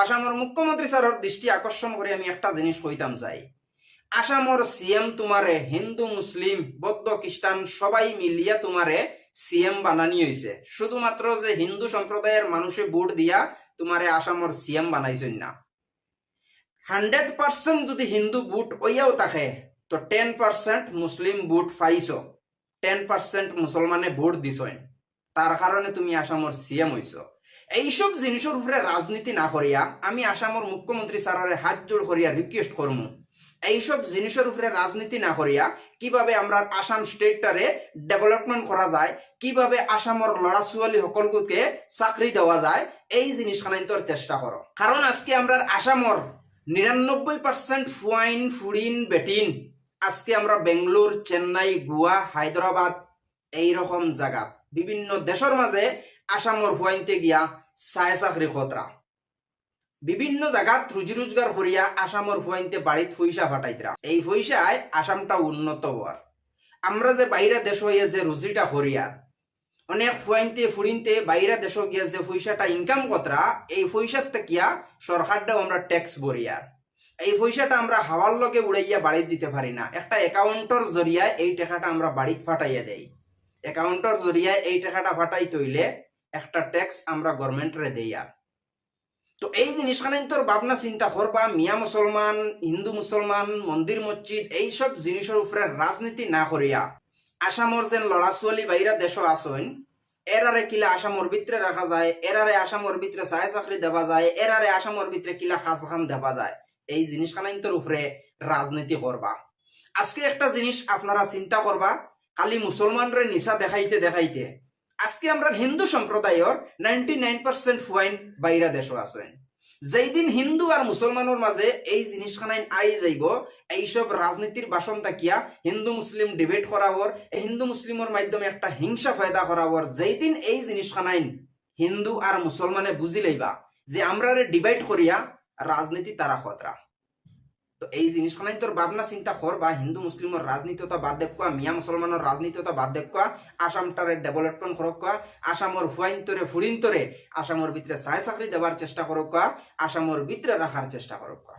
আসামর মুখ্যমন্ত্রী স্যারের দৃষ্টি আকর্ষণ করে আমি একটা জিনিস কইতাম চাই। আসামর সিএম তোমারে হিন্দু মুসলিম বৌদ্ধ খ্রিস্টান সবাই মিলিয়া তোমারে সিএম বানানি হয়েছে, শুধুমাত্র যে হিন্দু সম্প্রদায়ের মানুষে ভোট দিয়া তোমারে আসামর সিএম বানাইছেন না। 100% যদি হিন্দু ভোট ওইয়াও থাকে তো 10% মুসলিম ভোট পাইছ, 10% মুসলমানে ভোট দিছেন, তার কারণে তুমি আসামর সিএম হইছ। এইসব জিনিসের উপরে রাজনীতি না করিয়া আমি আসামর মুখ্যমন্ত্রী স্যারের হাত জোড় করিয়া রিকোয়েস্ট করমু, এইসব জিনিসের উপরে রাজনীতি না করিয়া কিভাবে আমরা আসাম স্টেটটারে ডেভেলপমেন্ট করা যায়, কিভাবে আসামর লড়া ছোৱালী সকলকে চাকরি দেওয়া যায়, এই জিনিস খানাইন্তর চেষ্টা করো। কারণ আজকে আমরা আসামর 99% ফুয়াইন ফুরিন বেটিন আজকে আমরা বেঙ্গলোর চেন্নাই গোয়া হায়দ্রাবাদ এইরকম জায়গা বিভিন্ন দেশের মাঝে আসামর ফুয়াইনতে গিয়া চায় চাকরি খতরা বিভিন্ন জায়গাত রুজি রোজগার করিয়া আসামর ফুয়াইনতে বাড়িত পয়সা ফাটাইতরা। এই পয়সায় আসামটা উন্নত হওয়ার, আমরা যে বাইরে দেশ হইয়া যে রুজিটা করিয়ার অনেক ফুয়াইনতে ফুরিনতে বাইরে দেশ গিয়া যে পয়সাটা ইনকাম কতরা, এই পয়সার থেকে সরকারটাও আমরা ট্যাক্স ভরিয়ার। এই পয়সাটা আমরা হাওয়ার লগে উড়াইয়া বাড়িত দিতে পারি না, একটা অ্যাকাউন্টর জরিয়ায় এই টাকাটা আমরা বাড়িত ফাটাইয়া দেই। অ্যাকাউন্টর জরিয়ায় এই টাকাটা ফাটাই তৈলে একটা ট্যাক্স আমরা গভর্নমেন্টরে দেইয়া। তো এই জিনিসখানে তোর ভাবনা চিন্তা করবা, মিয়া মুসলমান হিন্দু মুসলমান মন্দির মসজিদ এইসব জিনিসের উপরে রাজনীতি না করিয়া আসামর যেন লড়া ছোৱালী বাইরা দেশ আসেন এরারে কিলা আসামর ভিতরে রাখা যায়, এরারে আসামর ভিতরে চায় চাকরি দেওয়া যায়, এরারে আসামর ভিতরে কিলা খাস খান দেওয়া যায়, এই জিনিসখানে তোর উপরে রাজনীতি করবা। আজকে একটা জিনিস আপনারা চিন্তা করবা, খালি মুসলমানরে নিশা দেখাইতে দেখাইতে আজকে আমরা হিন্দু সম্প্রদায়ের 99% ফুয়াইন বাইরা দেশ আছেন। যেই দিন হিন্দু আর মুসলমানের মাঝে এই জিনিসখানাই আই যাইব, এইসব রাজনীতির বাসন তাকিয়া হিন্দু মুসলিম ডিবেট করাবর, হিন্দু মুসলিমের মাধ্যমে একটা হিংসা ফায়দা করাবর, যেই দিন এই জিনিসখানাই হিন্দু আর মুসলমানে বুঝি লইবা যে আমরা ডিবেট করিয়া রাজনীতি তারা খতরা। তো এই জিনিসখানাই তোর ভাবনা চিন্তা করবা, হিন্দু মুসলিমের রাজনীতিটা বাদ দেখবা, মিয়া মুসলমানের রাজনীতিটা বাদ দেখবা, আসামটারে ডেভেলপমেন্ট করকা, আসামর ফুয়াইন্তরে ফুরিন্তরে আসামর ভিতরে চায় চাকরি দেওয়ার চেষ্টা করকা, আসামর ভিতরে রাখার চেষ্টা করকা।